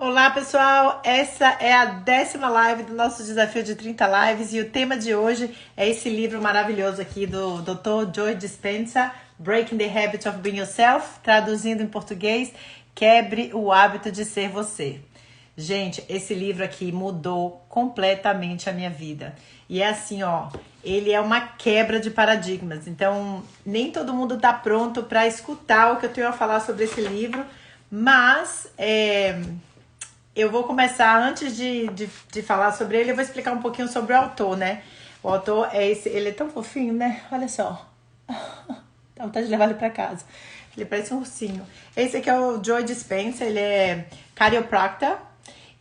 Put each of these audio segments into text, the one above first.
Olá, pessoal! Essa é a 10ª live do nosso desafio de 30 lives e o tema de hoje é esse livro maravilhoso aqui do Dr. Joe Dispenza, Breaking the Habit of Being Yourself, traduzindo em português, Quebre o Hábito de Ser Você. Gente, esse livro aqui mudou completamente a minha vida. E é assim, ó, ele é uma quebra de paradigmas. Então, nem todo mundo tá pronto para escutar o que eu tenho a falar sobre esse livro, mas eu vou começar, antes de falar sobre ele, eu vou explicar um pouquinho sobre o autor, né? O autor é esse, ele é tão fofinho, né? Olha só. Dá vontade de levar ele pra casa. Ele parece um ursinho. Esse aqui é o Joe Dispenza, ele é chiropractor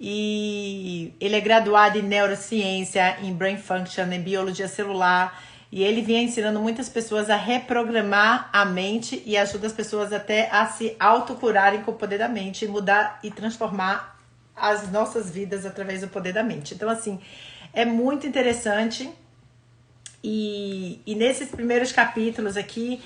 e ele é graduado em neurociência, em brain function, em biologia celular. E ele vinha ensinando muitas pessoas a reprogramar a mente e ajuda as pessoas até a se autocurarem com o poder da mente e mudar e transformar as nossas vidas através do poder da mente. Então, assim, é muito interessante. E nesses primeiros capítulos aqui,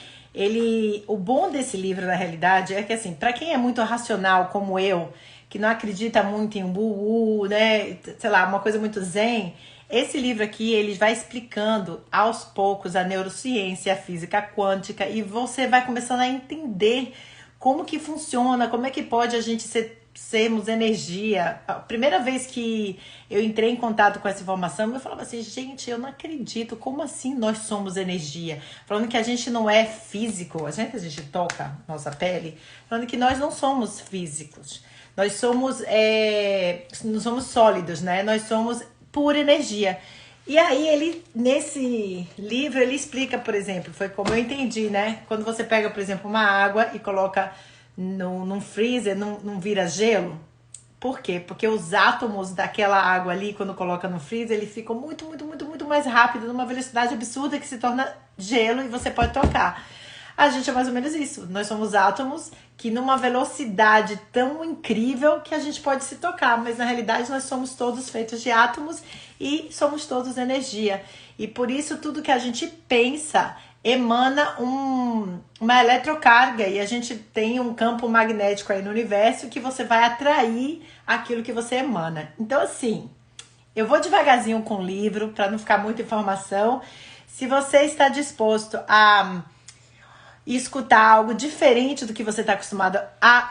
o bom desse livro, na realidade, é que, assim, para quem é muito racional, como eu, que não acredita muito em um né, sei lá, uma coisa muito zen, esse livro aqui, ele vai explicando aos poucos a neurociência, a física quântica, e você vai começando a entender como que funciona, como é que pode a gente sermos energia. A primeira vez que eu entrei em contato com essa informação, eu falava assim, gente, eu não acredito, como assim nós somos energia? Falando que a gente não é físico, a gente toca nossa pele, falando que nós não somos físicos, nós somos, não somos sólidos, né? Nós somos pura energia. E aí ele, nesse livro, ele explica, por exemplo, foi como eu entendi, né? Quando você pega, por exemplo, uma água e coloca num freezer, não vira gelo. Por quê? Porque os átomos daquela água ali, quando coloca no freezer, eles ficam muito mais rápido, numa velocidade absurda que se torna gelo e você pode tocar. A gente é mais ou menos isso. Nós somos átomos que numa velocidade tão incrível que a gente pode se tocar, mas na realidade nós somos todos feitos de átomos e somos todos energia. E por isso tudo que a gente pensa emana uma eletrocarga e a gente tem um campo magnético aí no universo que você vai atrair aquilo que você emana. Então, assim, eu vou devagarzinho com o livro para não ficar muita informação. Se você está disposto a escutar algo diferente do que você está acostumado a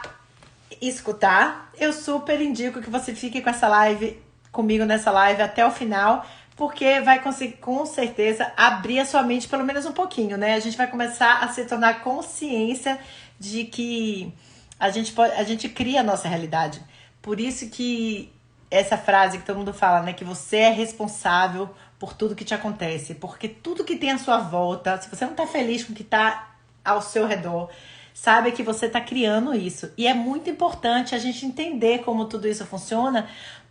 escutar, eu super indico que você fique com essa live, comigo nessa live até o final, porque vai conseguir com certeza abrir a sua mente pelo menos um pouquinho, né? A gente vai começar a se tornar consciência de que a gente cria a nossa realidade. Por isso que essa frase que todo mundo fala, né? Que você é responsável por tudo que te acontece. Porque tudo que tem à sua volta, se você não tá feliz com o que tá ao seu redor, sabe que você tá criando isso. E é muito importante a gente entender como tudo isso funciona,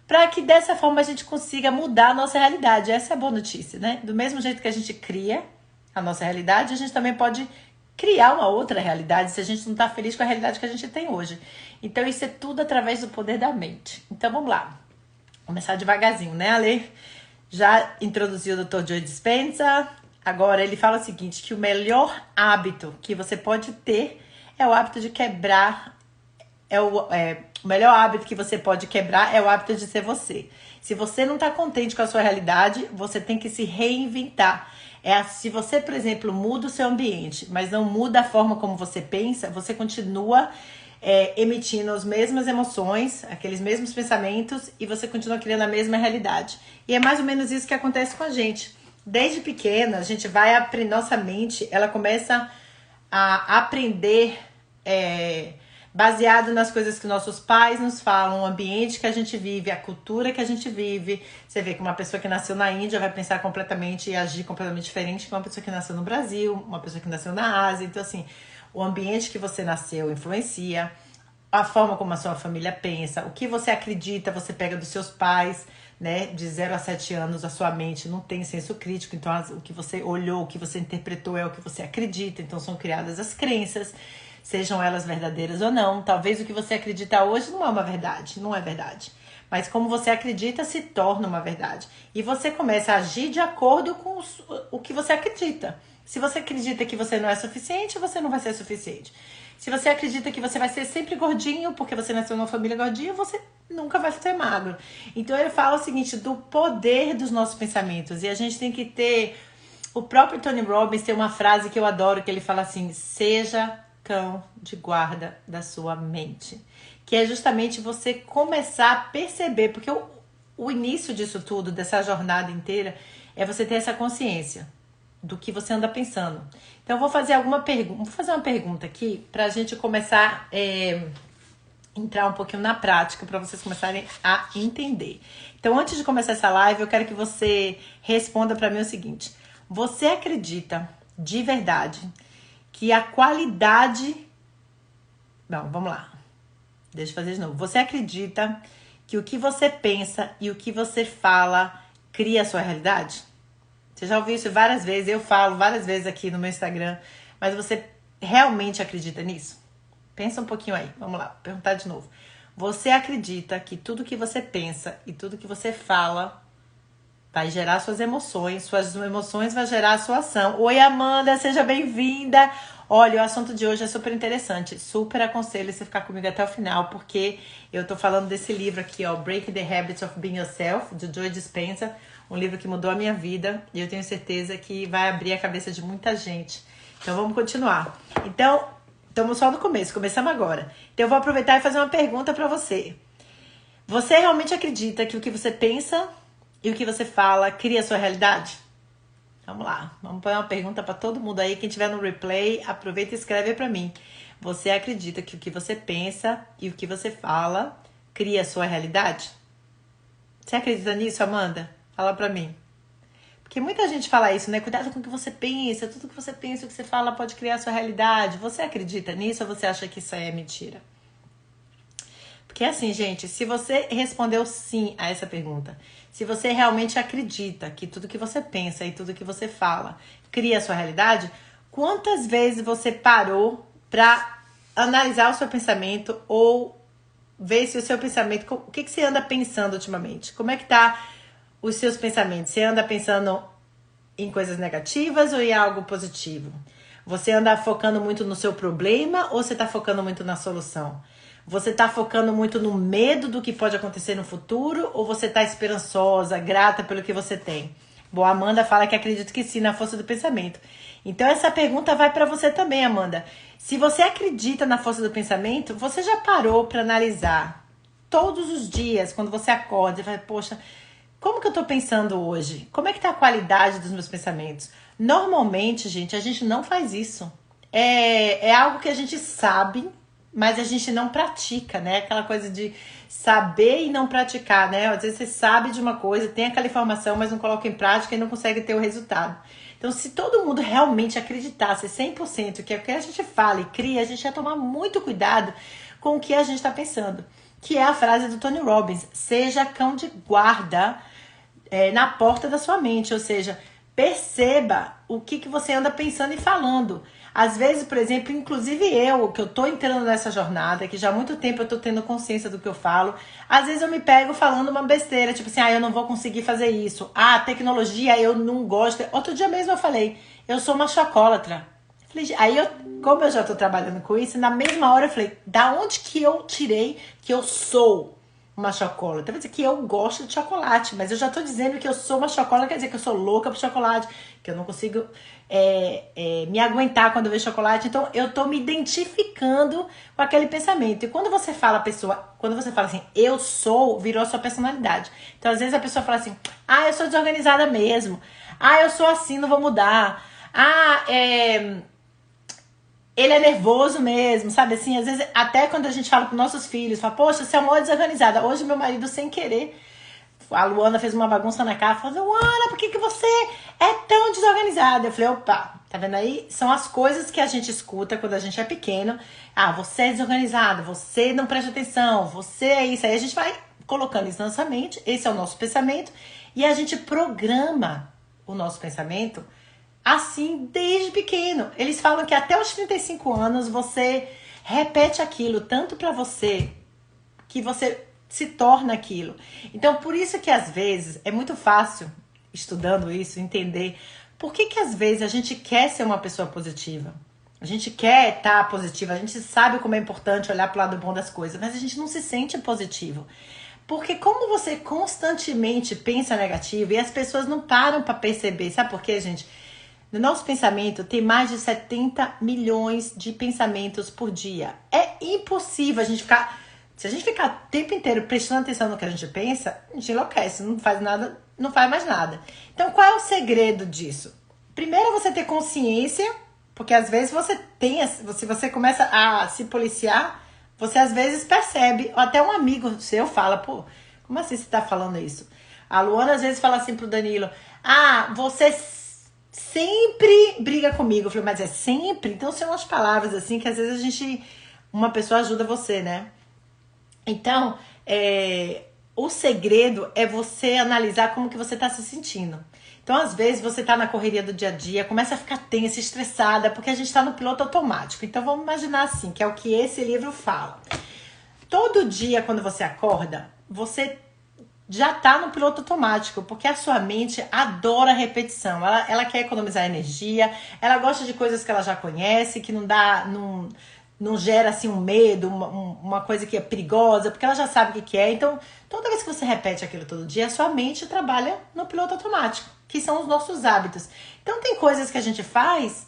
para que dessa forma a gente consiga mudar a nossa realidade. Essa é a boa notícia, né? Do mesmo jeito que a gente cria a nossa realidade, a gente também pode criar uma outra realidade se a gente não tá feliz com a realidade que a gente tem hoje. Então isso é tudo através do poder da mente. Então vamos lá. Vou começar devagarzinho, né, Ale? Já introduziu o Dr. Joe Dispenza. Agora ele fala o seguinte, que o melhor hábito que você pode ter é o hábito de quebrar, o melhor hábito que você pode quebrar é o hábito de ser você. Se você não está contente com a sua realidade, você tem que se reinventar. Se você, por exemplo, muda o seu ambiente, mas não muda a forma como você pensa, você continua emitindo as mesmas emoções, aqueles mesmos pensamentos, e você continua criando a mesma realidade. E é mais ou menos isso que acontece com a gente. Desde pequena, a gente vai aprender, nossa mente, ela começa a aprender baseado nas coisas que nossos pais nos falam, o ambiente que a gente vive, a cultura que a gente vive. Você vê que uma pessoa que nasceu na Índia vai pensar completamente e agir completamente diferente que uma pessoa que nasceu no Brasil, uma pessoa que nasceu na Ásia. Então, assim, o ambiente que você nasceu influencia, a forma como a sua família pensa, o que você acredita, você pega dos seus pais, né? De 0 a 7 anos, a sua mente não tem senso crítico, então o que você olhou, o que você interpretou é o que você acredita, então são criadas as crenças, sejam elas verdadeiras ou não. Talvez o que você acredita hoje não é uma verdade, não é verdade. Mas como você acredita, se torna uma verdade. E você começa a agir de acordo com o que você acredita. Se você acredita que você não é suficiente, você não vai ser suficiente. Se você acredita que você vai ser sempre gordinho, porque você nasceu numa família gordinha, você nunca vai ser magro. Então ele fala o seguinte, do poder dos nossos pensamentos. E a gente tem que ter... O próprio Tony Robbins tem uma frase que eu adoro, que ele fala assim, seja cão de guarda da sua mente. Que é justamente você começar a perceber, porque o início disso tudo, dessa jornada inteira, é você ter essa consciência do que você anda pensando. Então, eu vou fazer uma pergunta aqui pra gente começar entrar um pouquinho na prática, pra vocês começarem a entender. Então, antes de começar essa live, eu quero que você responda pra mim o seguinte. Você acredita de verdade que a qualidade... Não, vamos lá. Deixa eu fazer de novo. Você acredita que o que você pensa e o que você fala cria a sua realidade? Você já ouviu isso várias vezes, eu falo várias vezes aqui no meu Instagram, mas você realmente acredita nisso? Pensa um pouquinho aí, vamos lá, perguntar de novo. Você acredita que tudo que você pensa e tudo que você fala vai gerar suas emoções vai gerar a sua ação. Oi, Amanda, seja bem-vinda! Olha, o assunto de hoje é super interessante, super aconselho você ficar comigo até o final, porque eu tô falando desse livro aqui, ó, Breaking the Habit of Being Yourself, do Joe Dispenza, um livro que mudou a minha vida e eu tenho certeza que vai abrir a cabeça de muita gente. Então vamos continuar. Então, estamos só no começo, começamos agora. Então eu vou aproveitar e fazer uma pergunta pra você. Você realmente acredita que o que você pensa e o que você fala cria a sua realidade? Vamos lá, vamos pôr uma pergunta pra todo mundo aí. Quem tiver no replay, aproveita e escreve pra mim. Você acredita que o que você pensa e o que você fala cria a sua realidade? Você acredita nisso, Amanda? Fala pra mim. Porque muita gente fala isso, né? Cuidado com o que você pensa. Tudo que você pensa, o que você fala pode criar a sua realidade. Você acredita nisso ou você acha que isso aí é mentira? Porque assim, gente, se você respondeu sim a essa pergunta, se você realmente acredita que tudo que você pensa e tudo que você fala cria a sua realidade, quantas vezes você parou pra analisar o seu pensamento ou ver se o seu pensamento... O que você anda pensando ultimamente? Como é que tá os seus pensamentos? Você anda pensando em coisas negativas ou em algo positivo? Você anda focando muito no seu problema ou você tá focando muito na solução? Você tá focando muito no medo do que pode acontecer no futuro ou você tá esperançosa, grata pelo que você tem? Bom, a Amanda fala que acredita que sim, na força do pensamento. Então essa pergunta vai para você também, Amanda. Se você acredita na força do pensamento, você já parou para analisar todos os dias, quando você acorda e fala, poxa, como que eu tô pensando hoje? Como é que tá a qualidade dos meus pensamentos? Normalmente, gente, a gente não faz isso. É algo que a gente sabe, mas a gente não pratica, né? Aquela coisa de saber e não praticar, né? Às vezes você sabe de uma coisa, tem aquela informação, mas não coloca em prática e não consegue ter o resultado. Então, se todo mundo realmente acreditasse 100% que é o que a gente fala e cria, a gente ia tomar muito cuidado com o que a gente está pensando. Que é a frase do Tony Robbins, seja cão de guarda na porta da sua mente, ou seja, perceba o que você anda pensando e falando. Às vezes, por exemplo, inclusive que eu tô entrando nessa jornada, que já há muito tempo eu tô tendo consciência do que eu falo, às vezes eu me pego falando uma besteira, tipo assim, eu não vou conseguir fazer isso. Tecnologia, eu não gosto. Outro dia mesmo eu falei, eu sou uma chocólatra. Como eu já tô trabalhando com isso, na mesma hora eu falei, da onde que eu tirei que eu sou uma chocolate? Quer dizer que eu gosto de chocolate, mas eu já tô dizendo que eu sou uma chocolate, quer dizer que eu sou louca por chocolate, que eu não consigo me aguentar quando eu vejo chocolate. Então eu tô me identificando com aquele pensamento. E quando você fala assim, eu sou, virou a sua personalidade. Então às vezes a pessoa fala assim, eu sou desorganizada mesmo, eu sou assim, não vou mudar, ele é nervoso mesmo, sabe assim? Às vezes, até quando a gente fala para nossos filhos, fala, poxa, você é uma desorganizada. Hoje, meu marido, sem querer, a Luana fez uma bagunça na casa, falou, Luana, por que você é tão desorganizada? Eu falei, opa, tá vendo aí? São as coisas que a gente escuta quando a gente é pequeno. Você é desorganizado, você não presta atenção, você é isso. Aí a gente vai colocando isso na nossa mente, esse é o nosso pensamento, e a gente programa o nosso pensamento assim, desde pequeno. Eles falam que até os 35 anos você repete aquilo, tanto pra você, que você se torna aquilo. Então, por isso que às vezes é muito fácil, estudando isso, entender por que às vezes a gente quer ser uma pessoa positiva. A gente quer estar positivo, a gente sabe como é importante olhar para o lado bom das coisas, mas a gente não se sente positivo. Porque como você constantemente pensa negativo e as pessoas não param para perceber, sabe por quê, gente? No nosso pensamento tem mais de 70 milhões de pensamentos por dia. É impossível a gente ficar... Se a gente ficar o tempo inteiro prestando atenção no que a gente pensa, a gente enlouquece, não faz nada, não faz mais nada. Então, qual é o segredo disso? Primeiro, você ter consciência, porque às vezes se você começa a se policiar, você às vezes percebe, ou até um amigo seu fala, pô, como assim você tá falando isso? A Luana às vezes fala assim pro Danilo, você sempre briga comigo. Eu falei, mas é sempre? Então são umas palavras assim que às vezes uma pessoa ajuda você, né? Então, o segredo é você analisar como que você tá se sentindo. Então, às vezes, você tá na correria do dia a dia, começa a ficar tensa, estressada, porque a gente tá no piloto automático. Então, vamos imaginar assim, que é o que esse livro fala. Todo dia, quando você acorda, você já tá no piloto automático, porque a sua mente adora repetição. Ela quer economizar energia, ela gosta de coisas que ela já conhece, que não gera assim um medo, uma coisa que é perigosa, porque ela já sabe o que é. Então, toda vez que você repete aquilo todo dia, a sua mente trabalha no piloto automático, que são os nossos hábitos. Então, tem coisas que a gente faz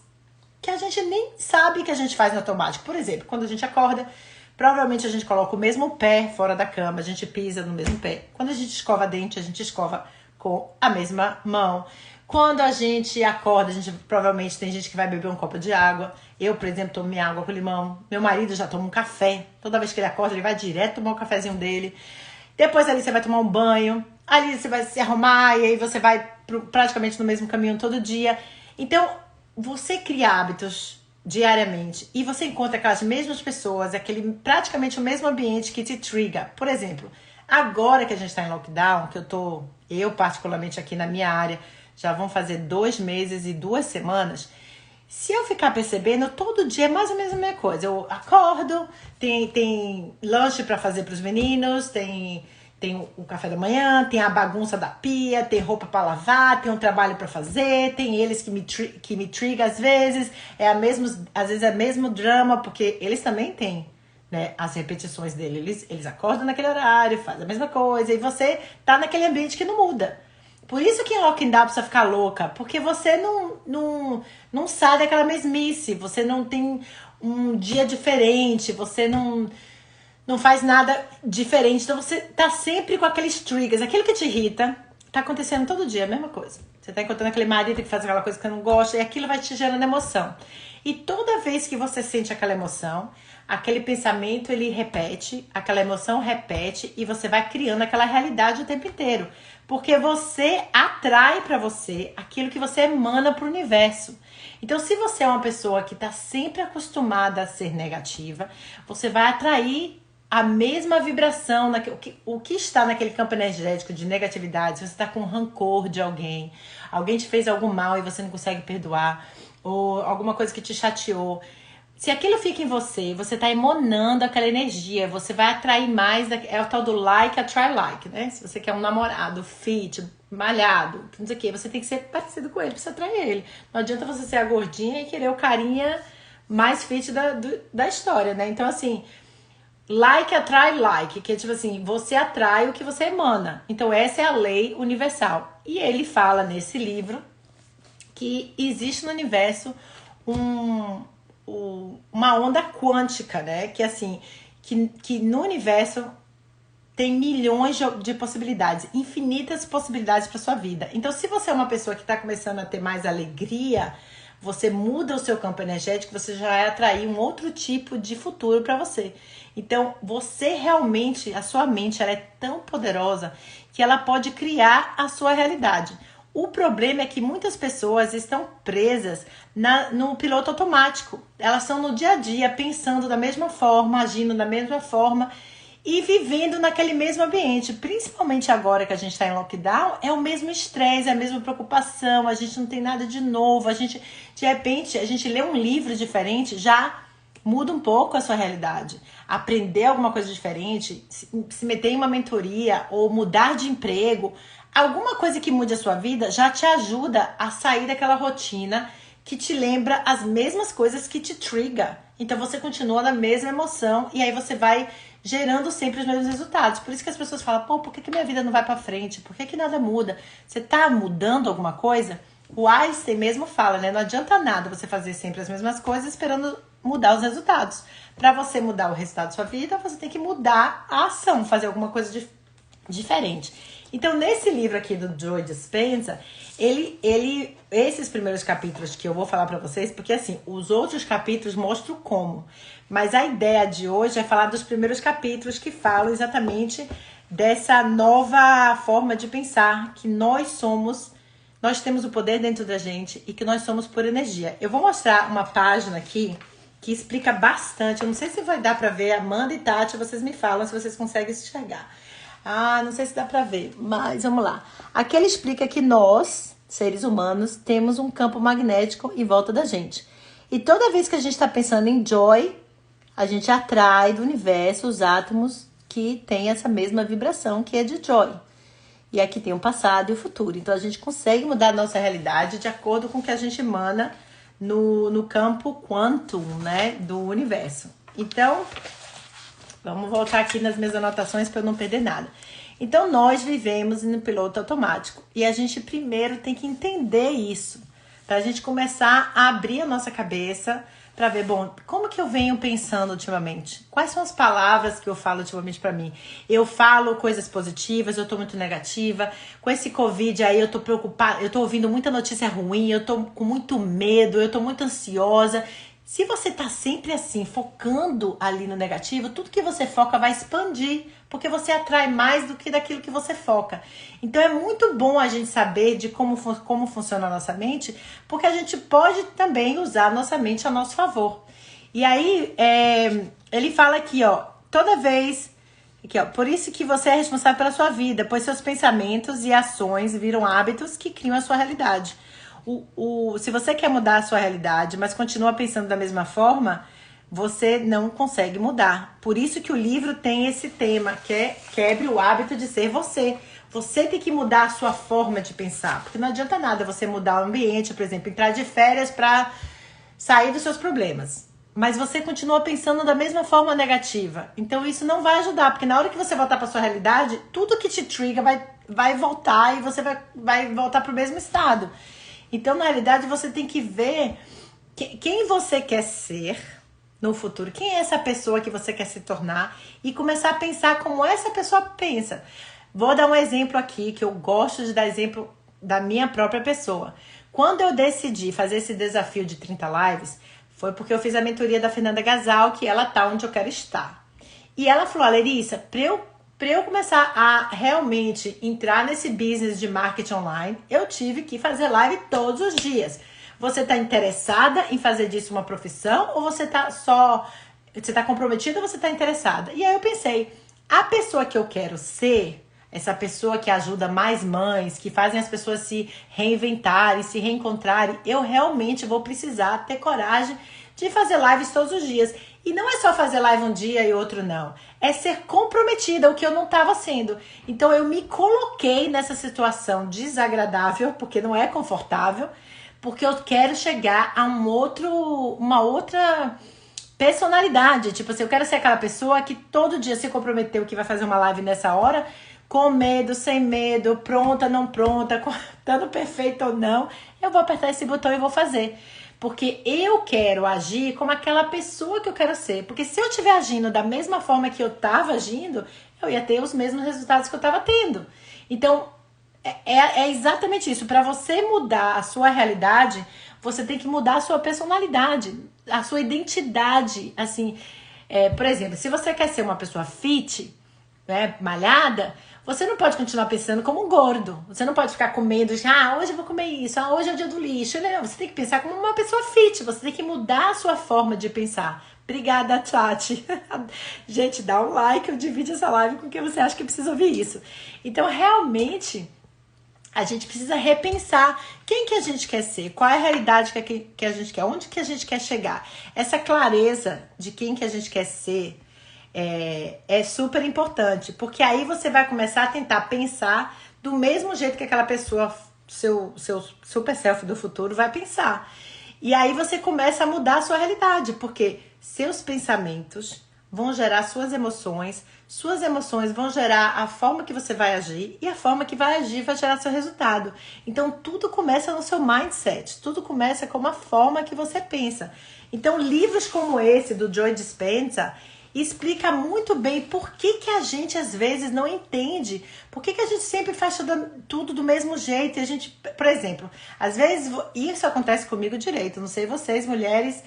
que a gente nem sabe que a gente faz no automático. Por exemplo, quando a gente acorda, provavelmente a gente coloca o mesmo pé fora da cama, a gente pisa no mesmo pé. Quando a gente escova dente, a gente escova com a mesma mão. Quando a gente acorda, provavelmente tem gente que vai beber um copo de água. Eu, por exemplo, tomo minha água com limão. Meu marido já toma um café. Toda vez que ele acorda, ele vai direto tomar o cafezinho dele. Depois ali você vai tomar um banho. Ali você vai se arrumar e aí você vai praticamente no mesmo caminho todo dia. Então, você cria hábitos diariamente e você encontra aquelas mesmas pessoas, praticamente o mesmo ambiente que te trigger. Por exemplo, agora que a gente está em lockdown, eu particularmente aqui na minha área, já vão fazer 2 meses e 2 semanas. Se eu ficar percebendo, todo dia é mais ou menos a mesma coisa. Eu acordo, tem lanche para fazer para os meninos, tem o café da manhã, tem a bagunça da pia, tem roupa para lavar, tem um trabalho para fazer, tem eles que me trigam às vezes. Às vezes é mesmo drama, porque eles também têm, né, as repetições dele. Eles acordam naquele horário, fazem a mesma coisa, e você tá naquele ambiente que não muda. Por isso que em lockdown precisa ficar louca, porque você não sai daquela mesmice, você não tem um dia diferente, você não faz nada diferente, então você tá sempre com aqueles triggers, aquilo que te irrita, tá acontecendo todo dia, a mesma coisa. Você tá encontrando aquele marido que faz aquela coisa que você não gosta, e aquilo vai te gerando emoção. E toda vez que você sente aquela emoção, aquele pensamento ele repete, aquela emoção repete, e você vai criando aquela realidade o tempo inteiro. Porque você atrai para você aquilo que você emana para o universo. Então, se você é uma pessoa que está sempre acostumada a ser negativa, você vai atrair a mesma vibração, o que está naquele campo energético de negatividade. Se você está com rancor de alguém te fez algo mal e você não consegue perdoar, ou alguma coisa que te chateou. Se aquilo fica em você, você tá emanando aquela energia, você vai atrair mais, é o tal do like atrai like, né? Se você quer um namorado fit, malhado, não sei o que, você tem que ser parecido com ele pra você atrair ele. Não adianta você ser a gordinha e querer o carinha mais fit da história, né? Então, assim, like atrai like, que é tipo assim, você atrai o que você emana. Então, essa é a lei universal. E ele fala nesse livro que existe no universo uma onda quântica, né? Que assim, que no universo tem milhões de possibilidades, infinitas possibilidades para sua vida. Então, se você é uma pessoa que está começando a ter mais alegria, você muda o seu campo energético, você já vai atrair um outro tipo de futuro para você. Então, você realmente, a sua mente, ela é tão poderosa que ela pode criar a sua realidade. O problema é que muitas pessoas estão presas no piloto automático. Elas estão no dia a dia pensando da mesma forma, agindo da mesma forma e vivendo naquele mesmo ambiente. Principalmente agora que a gente está em lockdown, é o mesmo estresse, é a mesma preocupação, a gente não tem nada de novo. De repente, a gente lê um livro diferente, já muda um pouco a sua realidade. Aprender alguma coisa diferente, se meter em uma mentoria ou mudar de emprego, alguma coisa que mude a sua vida já te ajuda a sair daquela rotina que te lembra as mesmas coisas que te trigger. Então você continua na mesma emoção e aí você vai gerando sempre os mesmos resultados. Por isso que as pessoas falam, pô, por que minha vida não vai pra frente? Por que nada muda? Você tá mudando alguma coisa? O Einstein mesmo fala, né? Não adianta nada você fazer sempre as mesmas coisas esperando mudar os resultados. Para você mudar o resultado da sua vida, você tem que mudar a ação, fazer alguma coisa diferente. Então, nesse livro aqui do Joe Dispenza, esses primeiros capítulos que eu vou falar para vocês, porque assim, os outros capítulos mostram como. Mas a ideia de hoje é falar dos primeiros capítulos que falam exatamente dessa nova forma de pensar, que nós temos o poder dentro da gente e que nós somos por energia. Eu vou mostrar uma página aqui que explica bastante. Eu não sei se vai dar pra ver. Amanda e Tati, vocês me falam se vocês conseguem enxergar. Ah, não sei se dá pra ver, mas vamos lá. Aqui ele explica que nós, seres humanos, temos um campo magnético em volta da gente. E toda vez que a gente está pensando em joy, a gente atrai do universo os átomos que têm essa mesma vibração, que é de joy. E aqui tem o passado e o futuro. Então a gente consegue mudar a nossa realidade de acordo com o que a gente emana no campo quantum, né, do universo. Então, vamos voltar aqui nas minhas anotações para eu não perder nada. Então, nós vivemos no piloto automático. E a gente primeiro tem que entender isso. Para a gente começar a abrir a nossa cabeça para ver, bom, como que eu venho pensando ultimamente? Quais são as palavras que eu falo ultimamente para mim? Eu falo coisas positivas, eu tô muito negativa. Com esse Covid aí, eu tô preocupada, eu tô ouvindo muita notícia ruim, eu tô com muito medo, eu tô muito ansiosa. Se você tá sempre assim, focando ali no negativo, tudo que você foca vai expandir, porque você atrai mais do que daquilo que você foca. Então é muito bom a gente saber de como funciona a nossa mente, porque a gente pode também usar a nossa mente a nosso favor. E aí, ele fala aqui, ó, toda vez, aqui, ó, por isso que você é responsável pela sua vida, pois seus pensamentos e ações viram hábitos que criam a sua realidade. Se você quer mudar a sua realidade, mas continua pensando da mesma forma, você não consegue mudar. Por isso que o livro tem esse tema, que é quebre o hábito de ser você. Você tem que mudar a sua forma de pensar, porque não adianta nada você mudar o ambiente, por exemplo, entrar de férias para sair dos seus problemas. Mas você continua pensando da mesma forma negativa. Então isso não vai ajudar, porque na hora que você voltar para sua realidade, tudo que te trigger vai voltar e você vai voltar para o mesmo estado. Então, na realidade, você tem que ver quem você quer ser no futuro. Quem é essa pessoa que você quer se tornar e começar a pensar como essa pessoa pensa. Vou dar um exemplo aqui, que eu gosto de dar exemplo da minha própria pessoa. Quando eu decidi fazer esse desafio de 30 lives, foi porque eu fiz a mentoria da Fernanda Gasal, que ela tá onde eu quero estar. E ela falou, Larissa, para eu começar a realmente entrar nesse business de marketing online, eu tive que fazer live todos os dias. Você está interessada em fazer disso uma profissão ou você está comprometida ou você está interessada? E aí eu pensei, a pessoa que eu quero ser, essa pessoa que ajuda mais mães, que fazem as pessoas se reinventarem, se reencontrarem, eu realmente vou precisar ter coragem de fazer lives todos os dias. E não é só fazer live um dia e outro não. É ser comprometida, o que eu não estava sendo. Então eu me coloquei nessa situação desagradável, porque não é confortável, porque eu quero chegar a uma outra personalidade. Tipo assim, eu quero ser aquela pessoa que todo dia se comprometeu que vai fazer uma live nessa hora, com medo, sem medo, pronta, não pronta, estando perfeito ou não. Eu vou apertar esse botão e vou fazer. Porque eu quero agir como aquela pessoa que eu quero ser. Porque se eu estiver agindo da mesma forma que eu estava agindo, eu ia ter os mesmos resultados que eu estava tendo. Então, é exatamente isso. Para você mudar a sua realidade, você tem que mudar a sua personalidade, a sua identidade. Assim, por exemplo, se você quer ser uma pessoa fit, né, malhada, você não pode continuar pensando como um gordo. Você não pode ficar com medo de, hoje eu vou comer isso, hoje é o dia do lixo. Não, você tem que pensar como uma pessoa fit. Você tem que mudar a sua forma de pensar. Obrigada, Tati. Gente, dá um like, divide essa live com quem você acha que precisa ouvir isso. Então, realmente, a gente precisa repensar quem que a gente quer ser, qual é a realidade que a gente quer, onde que a gente quer chegar. Essa clareza de quem que a gente quer ser é super importante, porque aí você vai começar a tentar pensar do mesmo jeito que aquela pessoa, seu super self do futuro vai pensar. E aí você começa a mudar a sua realidade, porque seus pensamentos vão gerar suas emoções vão gerar a forma que você vai agir, e a forma que vai agir vai gerar seu resultado. Então tudo começa no seu mindset, tudo começa com uma forma que você pensa. Então livros como esse do Joe Dispenza explica muito bem por que a gente às vezes não entende, por que a gente sempre faz tudo do mesmo jeito. E a gente, por exemplo, às vezes isso acontece comigo direito, não sei vocês mulheres.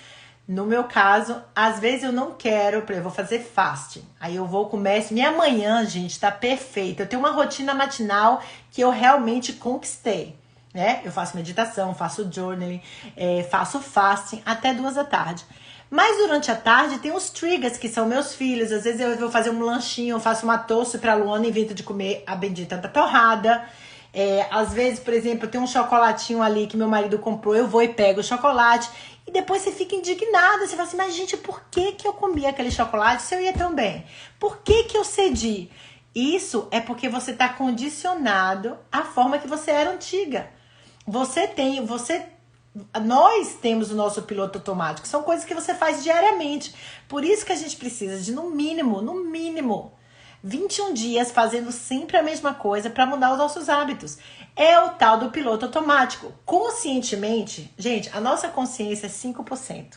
No meu caso, às vezes eu não quero, eu vou fazer fasting. Aí eu vou comer, minha manhã, gente, tá perfeita. Eu tenho uma rotina matinal que eu realmente conquistei, né? Eu faço meditação, faço journaling, faço fasting até 2 da tarde. Mas durante a tarde tem os triggers, que são meus filhos. Às vezes eu vou fazer um lanchinho, eu faço uma toast pra Luana e invento de comer a bendita da torrada. Às vezes, por exemplo, tem um chocolatinho ali que meu marido comprou, eu vou e pego o chocolate. E depois você fica indignada, você fala assim, mas gente, por que eu comi aquele chocolate se eu ia tão bem? Por que eu cedi? Isso é porque você está condicionado à forma que você era antiga. Nós temos o nosso piloto automático, são coisas que você faz diariamente. Por isso que a gente precisa de, no mínimo, 21 dias fazendo sempre a mesma coisa para mudar os nossos hábitos. É o tal do piloto automático. Conscientemente, gente, a nossa consciência é 5%.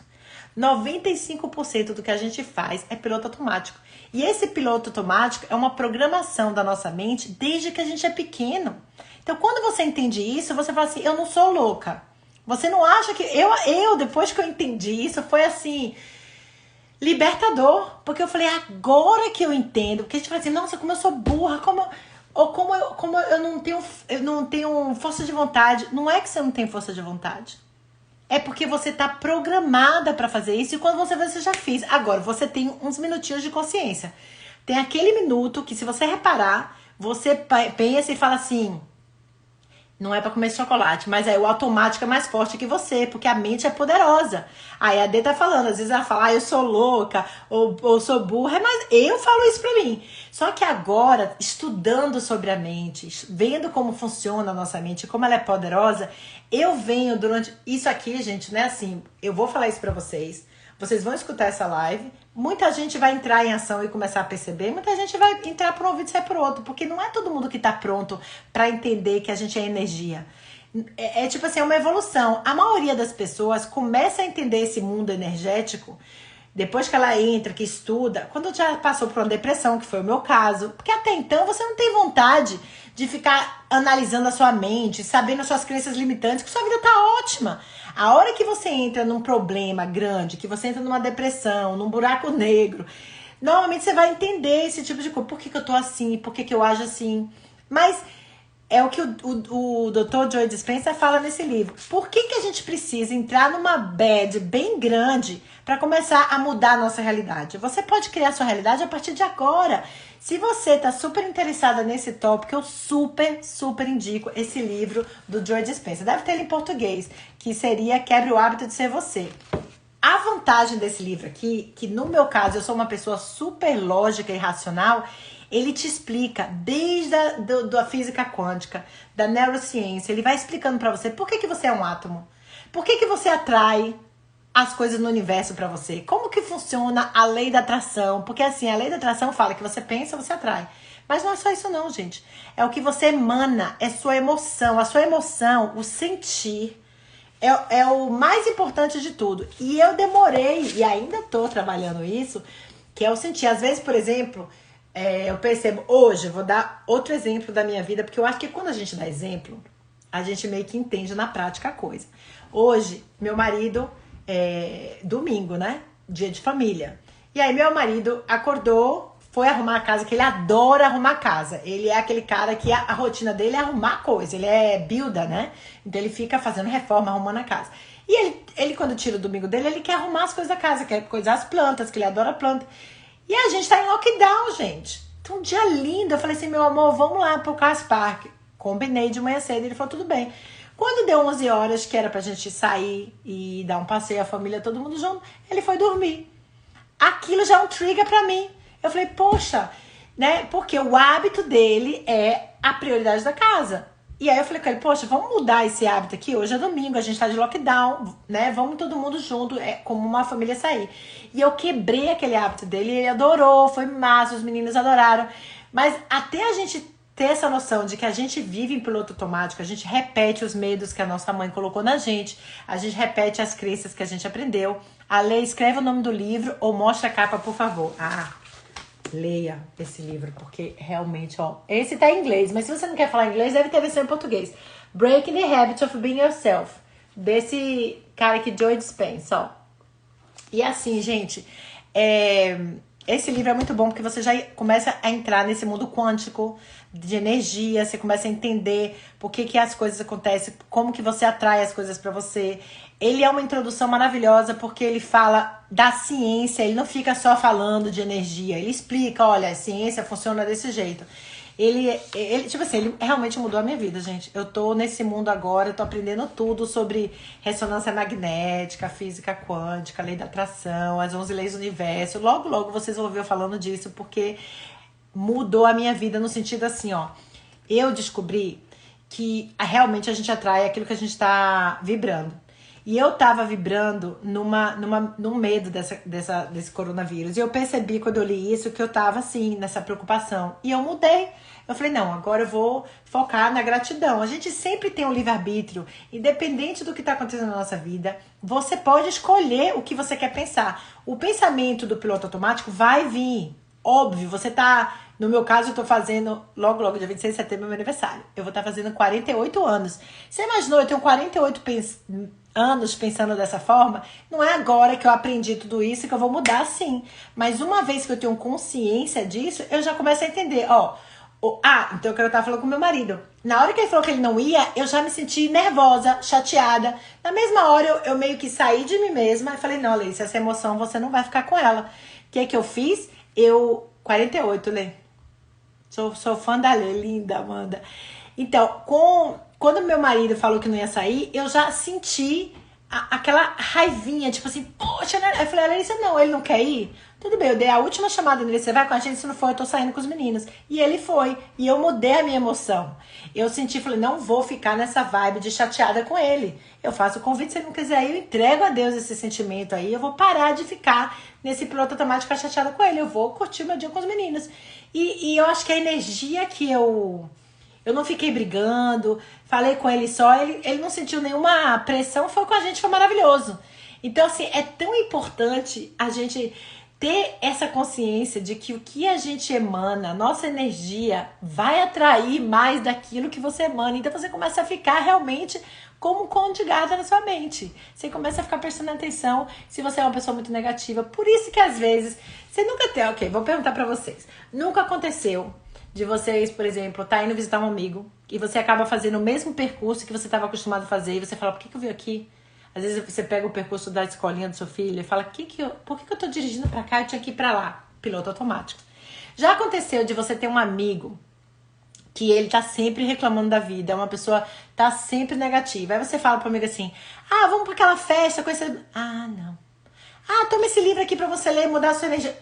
95% do que a gente faz é piloto automático. E esse piloto automático é uma programação da nossa mente desde que a gente é pequeno. Então, quando você entende isso, você fala assim, eu não sou louca. Você não acha que... Eu depois que eu entendi isso, foi assim... libertador, porque eu falei, agora que eu entendo, porque a gente fala assim, nossa, como eu sou burra, como eu não tenho força de vontade. Não é que você não tem força de vontade, é porque você tá programada para fazer isso, e quando você vê, você já fez. Agora, você tem uns minutinhos de consciência, tem aquele minuto que, se você reparar, você pensa e fala assim, não é pra comer chocolate, mas aí o automático é mais forte que você, porque a mente é poderosa. Aí a Dê tá falando, às vezes ela fala, eu sou louca, ou sou burra, mas eu falo isso pra mim. Só que agora, estudando sobre a mente, vendo como funciona a nossa mente, como ela é poderosa, eu venho durante... Isso aqui, gente, não é assim, eu vou falar isso pra vocês vão escutar essa live, muita gente vai entrar em ação e começar a perceber, muita gente vai entrar por um ouvido e sair por outro, porque não é todo mundo que tá pronto pra entender que a gente é energia. Tipo assim, é uma evolução. A maioria das pessoas começa a entender esse mundo energético depois que ela entra, que estuda, quando já passou por uma depressão, que foi o meu caso. Porque até então você não tem vontade de ficar analisando a sua mente, sabendo as suas crenças limitantes, que sua vida tá ótima. A hora que você entra num problema grande, que você entra numa depressão, num buraco negro, normalmente você vai entender esse tipo de coisa. Por que eu tô assim? Por que eu ajo assim? Mas é o que o Dr. Joe Dispenza fala nesse livro. Por que a gente precisa entrar numa bad bem grande para começar a mudar a nossa realidade? Você pode criar a sua realidade a partir de agora. Se você tá super interessada nesse tópico, eu super indico esse livro do Joe Dispenza. Deve ter ele em português, que seria Quebre o Hábito de Ser Você. A vantagem desse livro aqui, que no meu caso eu sou uma pessoa super lógica e racional, ele te explica desde a física quântica, da neurociência, ele vai explicando pra você por que você é um átomo, por que você atrai as coisas no universo pra você, como que funciona a lei da atração, porque assim, a lei da atração fala que você pensa, você atrai. Mas não é só isso não, gente. É o que você emana, é sua emoção, a sua emoção, o sentir, é o mais importante de tudo. E eu demorei, e ainda tô trabalhando isso, que é o sentir. Às vezes, por exemplo... eu percebo, hoje, eu vou dar outro exemplo da minha vida, porque eu acho que quando a gente dá exemplo, a gente meio que entende na prática a coisa. Hoje, meu marido, domingo, né? Dia de família. E aí meu marido acordou, foi arrumar a casa, que ele adora arrumar a casa. Ele é aquele cara que a rotina dele é arrumar coisa, ele é builder, né? Então ele fica fazendo reforma, arrumando a casa. E ele quando tira o domingo dele, ele quer arrumar as coisas da casa, quer coisar as plantas, que ele adora planta. E a gente tá em lockdown, gente. Então, um dia lindo. Eu falei assim, meu amor, vamos lá pro Cars Park. Combinei de manhã cedo. Ele falou, tudo bem. Quando deu 11 horas, que era pra gente sair e dar um passeio, a família, todo mundo junto, ele foi dormir. Aquilo já é um trigger pra mim. Eu falei, poxa, né? Porque o hábito dele é a prioridade da casa. E aí eu falei com ele, poxa, vamos mudar esse hábito aqui? Hoje é domingo, a gente tá de lockdown, né? Vamos todo mundo junto, como uma família sair. E eu quebrei aquele hábito dele, ele adorou, foi massa, os meninos adoraram. Mas até a gente ter essa noção de que a gente vive em piloto automático, a gente repete os medos que a nossa mãe colocou na gente, a gente repete as crenças que a gente aprendeu. A Lê, escreve o nome do livro ou mostra a capa, por favor. Leia esse livro, porque realmente, ó, esse tá em inglês, mas se você não quer falar inglês, deve ter versão em português. Breaking the Habit of Being Yourself, desse cara aqui, Joe Dispenza, ó. E assim, gente, esse livro é muito bom porque você já começa a entrar nesse mundo quântico de energia, você começa a entender por que as coisas acontecem, como que você atrai as coisas pra você. Ele é uma introdução maravilhosa porque ele fala da ciência, ele não fica só falando de energia, ele explica, olha, a ciência funciona desse jeito. Ele tipo assim, ele realmente mudou a minha vida, gente. Eu tô nesse mundo agora, eu tô aprendendo tudo sobre ressonância magnética, física quântica, lei da atração, as 11 leis do universo. Logo, logo vocês vão ouvir eu falando disso, porque mudou a minha vida no sentido assim, ó. Eu descobri que realmente a gente atrai aquilo que a gente tá vibrando. E eu tava vibrando num medo desse coronavírus. E eu percebi quando eu li isso que eu tava assim, nessa preocupação. E eu mudei. Eu falei, não, agora eu vou focar na gratidão. A gente sempre tem um livre-arbítrio. Independente do que tá acontecendo na nossa vida, você pode escolher o que você quer pensar. O pensamento do piloto automático vai vir. Óbvio, você tá... No meu caso, eu tô fazendo, logo, dia 26 de setembro, é meu aniversário. Eu vou estar fazendo 48 anos. Você imaginou, eu tenho 48 anos pensando dessa forma? Não é agora que eu aprendi tudo isso que eu vou mudar, sim. Mas uma vez que eu tenho consciência disso, eu já começo a entender, ó. Então eu tava falando com meu marido. Na hora que ele falou que ele não ia, eu já me senti nervosa, chateada. Na mesma hora, eu meio que saí de mim mesma e falei, não, Alice, essa emoção você não vai ficar com ela. O que eu fiz? 48, Lê. Sou fã da Lê, linda, Amanda. Então, quando meu marido falou que não ia sair, eu já senti aquela raivinha, tipo assim, poxa, né? Aí eu falei, Larissa, não, ele não quer ir? Tudo bem, eu dei a última chamada nele, você vai com a gente? Se não for, eu tô saindo com os meninos. E ele foi, e eu mudei a minha emoção. Eu senti, falei, não vou ficar nessa vibe de chateada com ele. Eu faço o convite, se ele não quiser ir, eu entrego a Deus esse sentimento aí, eu vou parar de ficar nesse piloto automático chateada com ele, eu vou curtir meu dia com os meninos. E eu acho que a energia que eu não fiquei brigando, falei com ele só, ele não sentiu nenhuma pressão, foi com a gente, foi maravilhoso. Então, assim, é tão importante a gente ter essa consciência de que o que a gente emana, nossa energia, vai atrair mais daquilo que você emana. Então, você começa a ficar realmente como um conto de gada na sua mente. Você começa a ficar prestando atenção se você é uma pessoa muito negativa. Por isso que, às vezes, você nunca tem... Ok, vou perguntar pra vocês. Nunca aconteceu de vocês, por exemplo, tá indo visitar um amigo e você acaba fazendo o mesmo percurso que você estava acostumado a fazer e você fala, por que eu vim aqui? Às vezes você pega o percurso da escolinha do seu filho e fala, por que eu tô dirigindo pra cá? Eu tinha que ir pra lá. Piloto automático. Já aconteceu de você ter um amigo que ele tá sempre reclamando da vida, é uma pessoa tá sempre negativa. Aí você fala pro amigo assim, vamos pra aquela festa, conhecer... não. Toma esse livro aqui pra você ler e mudar a sua energia.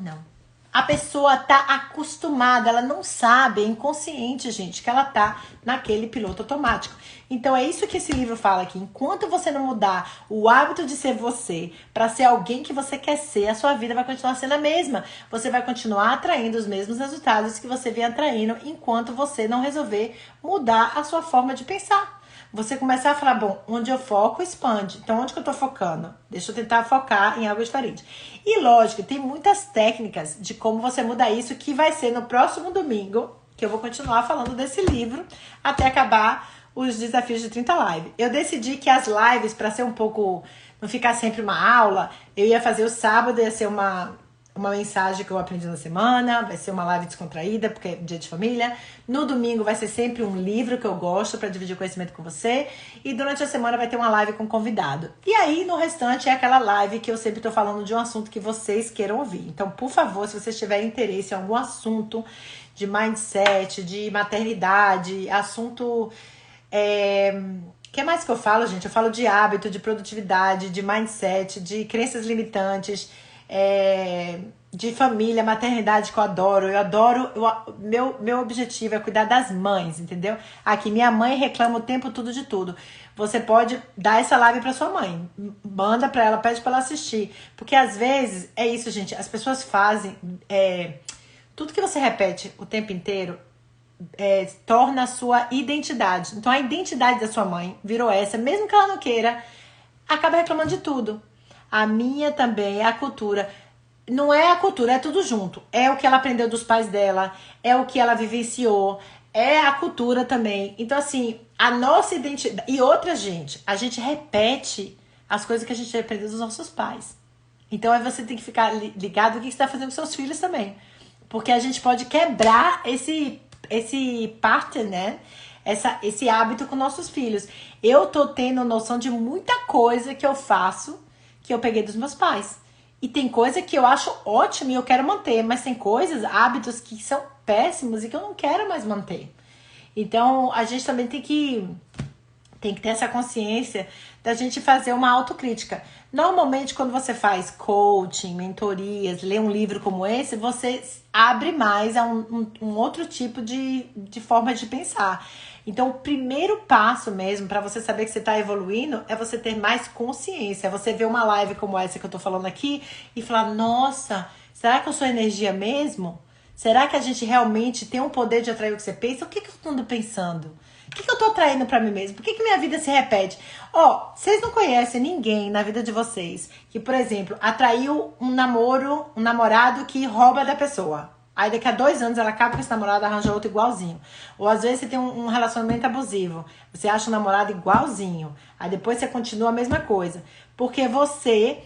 Não. A pessoa tá acostumada, ela não sabe, é inconsciente, gente, que ela tá naquele piloto automático. Então é isso que esse livro fala aqui. Enquanto você não mudar o hábito de ser você para ser alguém que você quer ser, a sua vida vai continuar sendo a mesma. Você vai continuar atraindo os mesmos resultados que você vem atraindo enquanto você não resolver mudar a sua forma de pensar. Você começar a falar, bom, onde eu foco, expande. Então, onde que eu tô focando? Deixa eu tentar focar em algo diferente. E, lógico, tem muitas técnicas de como você muda isso, que vai ser no próximo domingo, que eu vou continuar falando desse livro, até acabar os desafios de 30 live. Eu decidi que as lives, para ser um pouco, não ficar sempre uma aula, eu ia fazer o sábado, ia ser uma mensagem que eu aprendi na semana, vai ser uma live descontraída, porque é dia de família. No domingo vai ser sempre um livro que eu gosto para dividir conhecimento com você. E durante a semana vai ter uma live com convidado. E aí, no restante, é aquela live que eu sempre tô falando de um assunto que vocês queiram ouvir. Então, por favor, se vocês tiverem interesse em algum assunto de mindset, de maternidade, assunto... O que mais que eu falo, gente? Eu falo de hábito, de produtividade, de mindset, de crenças limitantes... de família, maternidade que eu adoro. Meu objetivo é cuidar das mães, entendeu? Aqui, minha mãe reclama o tempo todo de tudo. Você pode dar essa live pra sua mãe. Manda pra ela, pede pra ela assistir. Porque às vezes, é isso, gente. As pessoas fazem... tudo que você repete o tempo inteiro torna a sua identidade. Então, a identidade da sua mãe virou essa. Mesmo que ela não queira, acaba reclamando de tudo. A minha também é a cultura. Não é a cultura, é tudo junto. É o que ela aprendeu dos pais dela, é o que ela vivenciou, é a cultura também. Então, assim, a nossa identidade... E outra, gente, a gente repete as coisas que a gente aprendeu dos nossos pais. Então, aí você tem que ficar ligado no que você está fazendo com seus filhos também. Porque a gente pode quebrar esse pattern, né? Esse hábito com nossos filhos. Eu tô tendo noção de muita coisa que eu faço que eu peguei dos meus pais. E tem coisa que eu acho ótima e eu quero manter, mas tem coisas, hábitos que são péssimos e que eu não quero mais manter. Então, a gente também tem que ter essa consciência da gente fazer uma autocrítica. Normalmente, quando você faz coaching, mentorias, lê um livro como esse, você abre mais a um outro tipo de forma de pensar. Então, o primeiro passo mesmo para você saber que você está evoluindo é você ter mais consciência. É você ver uma live como essa que eu tô falando aqui e falar, nossa, será que eu sou energia mesmo? Será que a gente realmente tem um poder de atrair o que você pensa? O que eu ando pensando? O que eu tô atraindo pra mim mesmo? Por que minha vida se repete? Vocês não conhecem ninguém na vida de vocês que, por exemplo, atraiu um namorado que rouba da pessoa. Aí daqui a 2 anos ela acaba com esse namorado e arranja outro igualzinho. Ou às vezes você tem um relacionamento abusivo. Você acha um namorado igualzinho. Aí depois você continua a mesma coisa. Porque você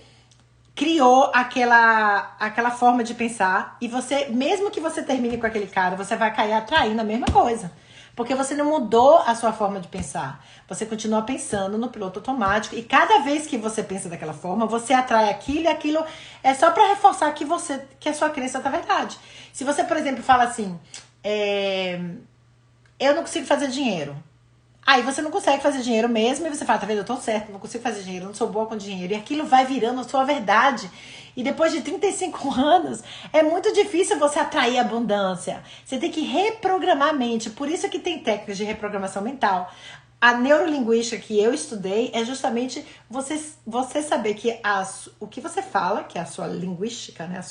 criou aquela forma de pensar. E você, mesmo que você termine com aquele cara, você vai cair atraindo a mesma coisa. Porque você não mudou a sua forma de pensar. Você continua pensando no piloto automático. E cada vez que você pensa daquela forma, você atrai aquilo e aquilo é só para reforçar que a sua crença tá verdade. Se você, por exemplo, fala assim, eu não consigo fazer dinheiro. Aí você não consegue fazer dinheiro mesmo, e você fala, tá vendo, eu tô certo, não consigo fazer dinheiro, não sou boa com dinheiro. E aquilo vai virando a sua verdade. E depois de 35 anos, é muito difícil você atrair abundância. Você tem que reprogramar a mente. Por isso que tem técnicas de reprogramação mental. A neurolinguística que eu estudei é justamente você saber que o que você fala, que é a sua linguística, né, a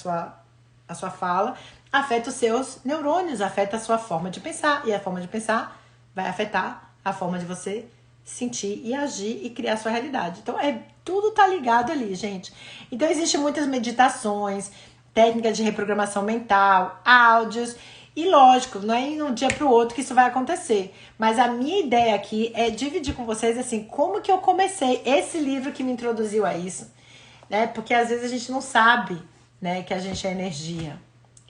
sua fala, afeta os seus neurônios, afeta a sua forma de pensar. E a forma de pensar vai afetar a forma de você sentir e agir e criar a sua realidade. Então, tudo tá ligado ali, gente. Então, existem muitas meditações, técnicas de reprogramação mental, áudios. E lógico, não é de um dia pro outro que isso vai acontecer. Mas a minha ideia aqui é dividir com vocês, assim, como que eu comecei esse livro que me introduziu a isso. Né? Porque às vezes a gente não sabe, né, que a gente é energia.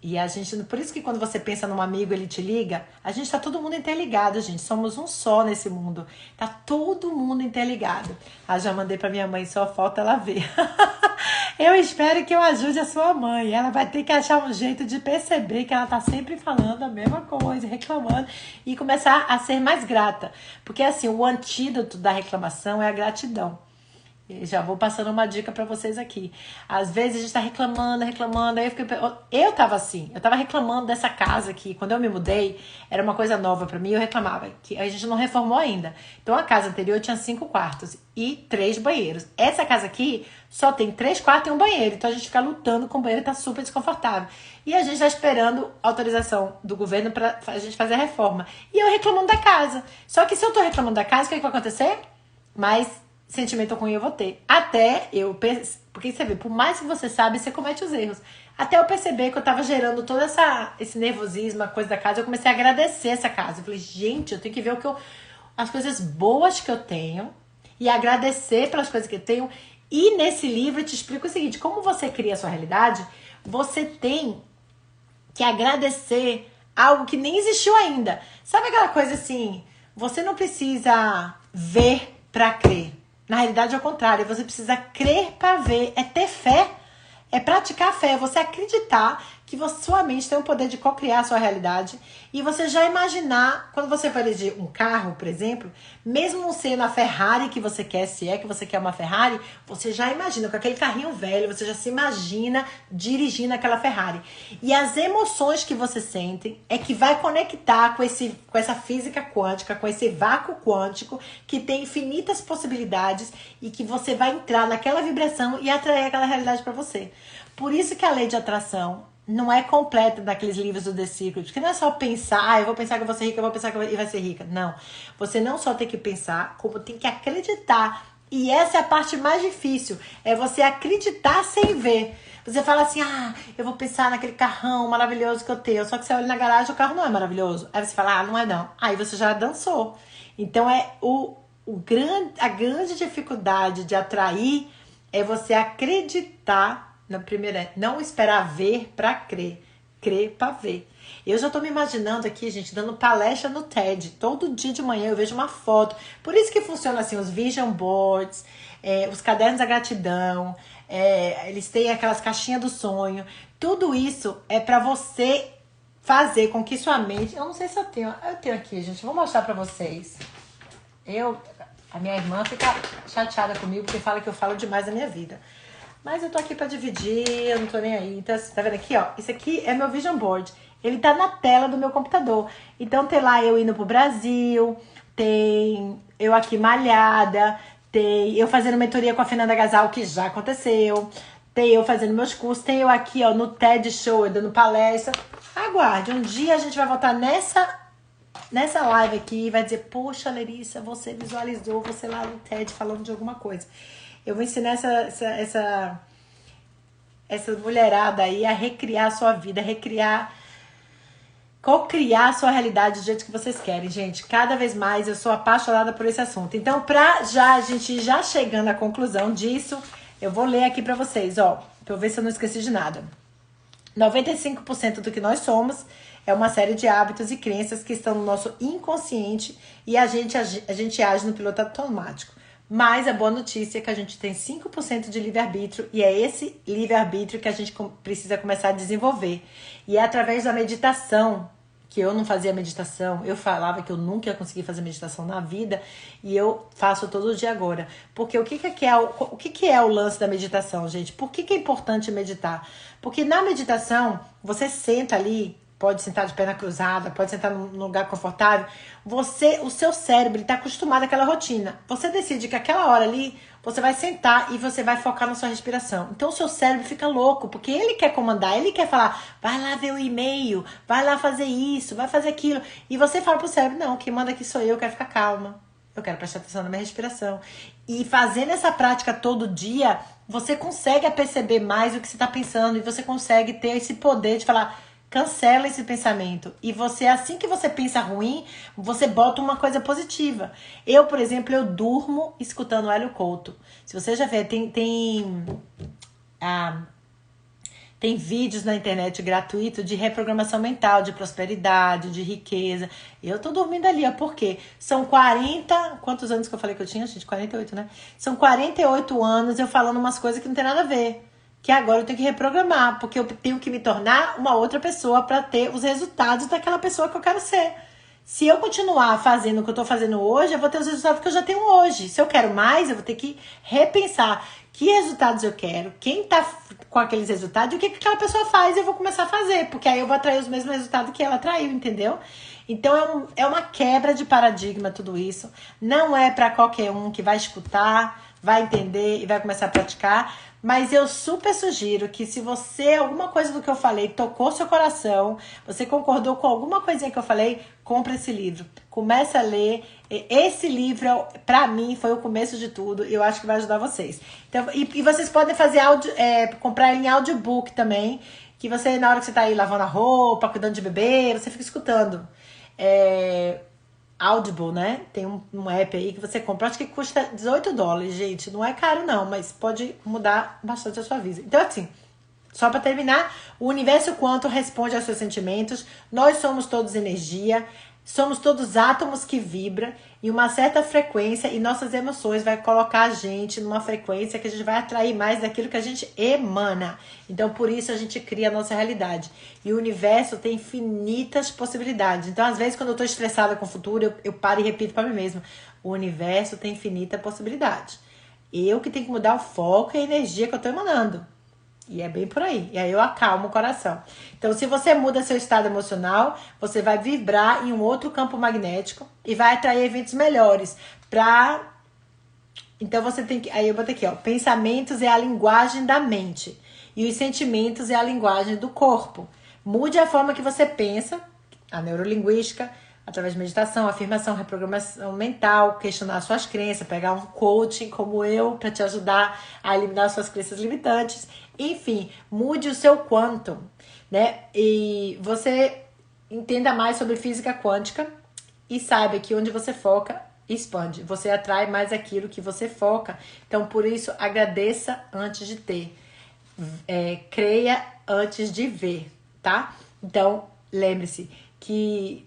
E a gente, por isso que quando você pensa num amigo, ele te liga, a gente tá todo mundo interligado, gente. Somos um só nesse mundo. Tá todo mundo interligado. Já mandei pra minha mãe, só falta ela ver. Eu espero que eu ajude a sua mãe. Ela vai ter que achar um jeito de perceber que ela tá sempre falando a mesma coisa, reclamando, e começar a ser mais grata. Porque assim, o antídoto da reclamação é a gratidão. Já vou passando uma dica pra vocês aqui. Às vezes a gente tá reclamando. Aí eu tava assim, eu tava reclamando dessa casa aqui. Quando eu me mudei, era uma coisa nova pra mim, eu reclamava. Que a gente não reformou ainda. Então a casa anterior tinha 5 quartos e 3 banheiros. Essa casa aqui só tem 3 quartos e um banheiro. Então a gente fica lutando com o banheiro, tá super desconfortável. E a gente tá esperando autorização do governo pra a gente fazer a reforma. E eu reclamando da casa. Só que se eu tô reclamando da casa, o que vai acontecer? Mas sentimento ruim eu vou ter. Até eu... Porque você vê, por mais que você sabe, você comete os erros. Até eu perceber que eu tava gerando todo esse nervosismo, a coisa da casa, eu comecei a agradecer essa casa. Eu falei, gente, eu tenho que ver as coisas boas que eu tenho e agradecer pelas coisas que eu tenho. E nesse livro eu te explico o seguinte, como você cria a sua realidade, você tem que agradecer algo que nem existiu ainda. Sabe aquela coisa assim, você não precisa ver pra crer. Na realidade é o contrário, você precisa crer para ver, é ter fé, é praticar a fé, é você acreditar que sua mente tem o poder de co-criar a sua realidade e você já imaginar, quando você vai dirigir um carro, por exemplo, mesmo não sendo a Ferrari que você quer, se é que você quer uma Ferrari, você já imagina, com aquele carrinho velho, você já se imagina dirigindo aquela Ferrari. E as emoções que você sente é que vai conectar com essa física quântica, com esse vácuo quântico, que tem infinitas possibilidades e que você vai entrar naquela vibração e atrair aquela realidade para você. Por isso que a lei de atração não é completa daqueles livros do The Secret, porque não é só pensar, eu vou pensar que eu vou ser rica, eu vou pensar que eu vai ser rica. Não, você não só tem que pensar, como tem que acreditar. E essa é a parte mais difícil, é você acreditar sem ver. Você fala assim, eu vou pensar naquele carrão maravilhoso que eu tenho, só que você olha na garagem, o carro não é maravilhoso. Aí você fala, não é não. Aí você já dançou. Então a grande dificuldade de atrair é você acreditar. Na primeira, não esperar ver para crer, crer para ver. Eu já tô me imaginando aqui, gente, dando palestra no TED. Todo dia de manhã eu vejo uma foto. Por isso que funciona assim, os vision boards, os cadernos da gratidão, eles têm aquelas caixinhas do sonho. Tudo isso é para você fazer com que sua mente... Eu não sei se eu tenho aqui, gente, vou mostrar para vocês. A minha irmã fica chateada comigo porque fala que eu falo demais da minha vida. Mas eu tô aqui pra dividir, eu não tô nem aí. Então, tá vendo aqui, ó? Isso aqui é meu vision board. Ele tá na tela do meu computador. Então, tem lá eu indo pro Brasil, tem eu aqui malhada, tem eu fazendo mentoria com a Fernanda Gasal, que já aconteceu. Tem eu fazendo meus cursos, tem eu aqui, ó, no TED Show, eu dando palestra. Aguarde, um dia a gente vai voltar nessa live aqui e vai dizer, poxa, Larissa, você visualizou você lá no TED falando de alguma coisa. Eu vou ensinar essa mulherada aí a recriar a sua vida, co-criar a sua realidade do jeito que vocês querem, gente. Cada vez mais eu sou apaixonada por esse assunto. Então, a gente já chegando à conclusão disso, eu vou ler aqui pra vocês, ó, pra eu ver se eu não esqueci de nada. 95% do que nós somos é uma série de hábitos e crenças que estão no nosso inconsciente e a gente age no piloto automático. Mas a boa notícia é que a gente tem 5% de livre-arbítrio e é esse livre-arbítrio que a gente precisa começar a desenvolver. E é através da meditação, que eu não fazia meditação, eu falava que eu nunca ia conseguir fazer meditação na vida e eu faço todo dia agora. Porque o que é o lance da meditação, gente? Por que é importante meditar? Porque na meditação, você senta ali, pode sentar de perna cruzada, pode sentar num lugar confortável. O seu cérebro está acostumado àquela rotina. Você decide que aquela hora ali, você vai sentar e você vai focar na sua respiração. Então o seu cérebro fica louco, porque ele quer comandar, ele quer falar, vai lá ver o e-mail, vai lá fazer isso, vai fazer aquilo. E você fala pro cérebro, não, quem manda aqui sou eu quero ficar calma. Eu quero prestar atenção na minha respiração. E fazendo essa prática todo dia, você consegue perceber mais o que você está pensando e você consegue ter esse poder de falar, cancela esse pensamento. E você, assim que você pensa ruim, você bota uma coisa positiva. Eu, por exemplo, eu durmo escutando o Hélio Couto. Se você já vê, tem vídeos na internet gratuito de reprogramação mental, de prosperidade, de riqueza. Eu tô dormindo ali, ó, porque são 40... Quantos anos que eu falei que eu tinha, gente? 48, né? São 48 anos eu falando umas coisas que não tem nada a ver. Que agora eu tenho que reprogramar, porque eu tenho que me tornar uma outra pessoa para ter os resultados daquela pessoa que eu quero ser. Se eu continuar fazendo o que eu tô fazendo hoje, eu vou ter os resultados que eu já tenho hoje. Se eu quero mais, eu vou ter que repensar que resultados eu quero, quem tá com aqueles resultados e o que aquela pessoa faz, eu vou começar a fazer, porque aí eu vou atrair os mesmos resultados que ela atraiu, entendeu? Então é uma quebra de paradigma tudo isso. Não é para qualquer um que vai escutar, vai entender e vai começar a praticar. Mas eu super sugiro que se você, alguma coisa do que eu falei, tocou seu coração, você concordou com alguma coisinha que eu falei, compra esse livro. Começa a ler. Esse livro, pra mim, foi o começo de tudo. Eu acho que vai ajudar vocês. Então, e vocês podem fazer comprar ele em audiobook também, que você, na hora que você tá aí lavando a roupa, cuidando de bebê, você fica escutando. Audible, né? Tem um app aí que você compra, acho que custa $18, gente. Não é caro não, mas pode mudar bastante a sua vida. Então assim, só para terminar, o universo quanto responde aos seus sentimentos. Nós somos todos energia. Somos todos átomos que vibram em uma certa frequência e nossas emoções vai colocar a gente numa frequência que a gente vai atrair mais daquilo que a gente emana. Então, por isso a gente cria a nossa realidade. E o universo tem infinitas possibilidades. Então, às vezes, quando eu tô estressada com o futuro, eu paro e repito para mim mesma. O universo tem infinita possibilidade. Eu que tenho que mudar o foco e a energia que eu tô emanando. E é bem por aí. E aí eu acalmo o coração. Então, se você muda seu estado emocional, você vai vibrar em um outro campo magnético e vai atrair eventos melhores. Então, você tem que... Aí eu botei aqui, ó. Pensamentos é a linguagem da mente. E os sentimentos é a linguagem do corpo. Mude a forma que você pensa, a neurolinguística, através de meditação, afirmação, reprogramação mental, questionar suas crenças, pegar um coaching como eu para te ajudar a eliminar suas crenças limitantes. Enfim, mude o seu quantum, né? E você entenda mais sobre física quântica e saiba que onde você foca, expande. Você atrai mais aquilo que você foca. Então, por isso, agradeça antes de ter. Creia antes de ver, tá? Então, lembre-se que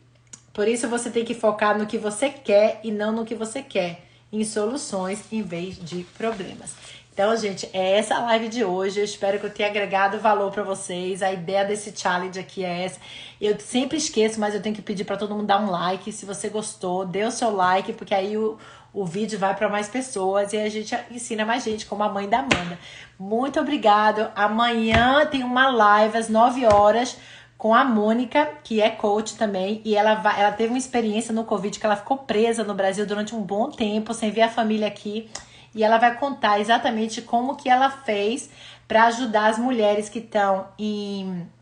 por isso você tem que focar no que você quer e não no que você quer, em soluções em vez de problemas. Então, gente, é essa a live de hoje. Eu espero que eu tenha agregado valor para vocês. A ideia desse challenge aqui é essa. Eu sempre esqueço, mas eu tenho que pedir para todo mundo dar um like. Se você gostou, dê o seu like, porque aí o vídeo vai para mais pessoas e a gente ensina mais gente, como a mãe da Amanda. Muito obrigado. Amanhã tem uma live às 9 horas com a Mônica, que é coach também, e ela teve uma experiência no Covid que ela ficou presa no Brasil durante um bom tempo, sem ver a família aqui, e ela vai contar exatamente como que ela fez para ajudar as mulheres que estão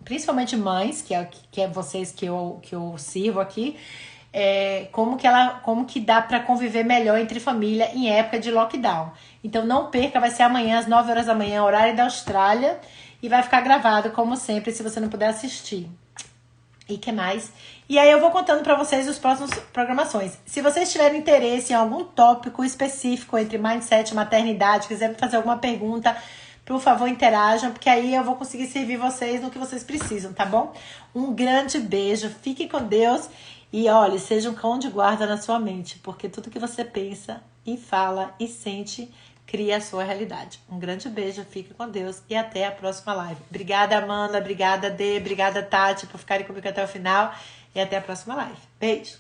principalmente mães, que é vocês que eu sirvo aqui, como que dá para conviver melhor entre família em época de lockdown. Então não perca, vai ser amanhã às 9 horas da manhã, horário da Austrália, e vai ficar gravado, como sempre, se você não puder assistir. E que mais? E aí eu vou contando pra vocês os próximos programações. Se vocês tiverem interesse em algum tópico específico entre mindset e maternidade, quiserem fazer alguma pergunta, por favor, interajam, porque aí eu vou conseguir servir vocês no que vocês precisam, tá bom? Um grande beijo, fique com Deus e olhe, seja um cão de guarda na sua mente, porque tudo que você pensa e fala e sente cria a sua realidade. Um grande beijo, fique com Deus e até a próxima live. Obrigada, Amanda, obrigada, Dê, obrigada, Tati, por ficarem comigo até o final e até a próxima live. Beijo!